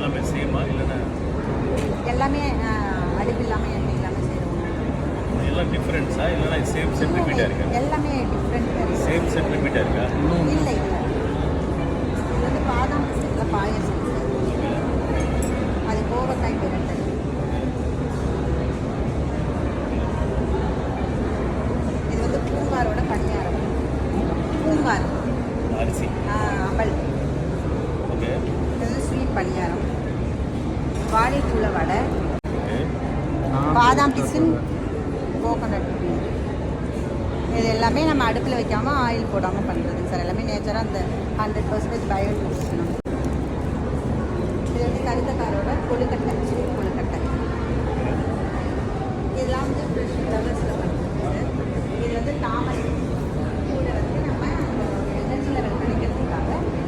எல்லாமே சேமா இல்லைன்னா எல்லாமே அடுப்பு இல்லாமல் எண்ணெய் இல்லாமல் செய்கிறோம். எல்லாம் டிஃப்ரெண்ட்ஸா இல்லைன்னா சேம் செட் ரிப்பீட்டாக இருக்கா? எல்லாமே டிஃப்ரெண்ட். சேம் செட் ரிப்பீட்டாக இருக்கா? இல்லை இல்லை, இது வந்து பாதாம் பிஸ்கட்டில் பாயசம், அது கோவக்காய் பிரட்டல். இது வந்து பூங்காரோட பணியாரம், பூங்கார் அரிசி அமல். ஓகே. இது வந்து ஸ்வீட் பணியாரம், வாழைத்தூள வடை, ஓகே. பாதாம் பிசின், கோகோனட். இது எல்லாமே நம்ம அடுப்பில் வைக்காமல் ஆயில் போடாமல் பண்ணுறது சார். எல்லாமே நேச்சராக அந்த 100% பயோ நியூட்ரிஷன். இது வந்து கருத்தக்காரோட கொழுக்கட்டை, ஸ்வீட் கொழுக்கட்டை. இதெல்லாம் வந்து ஃப்ரெஷ் ஃப்ளவர்ஸ்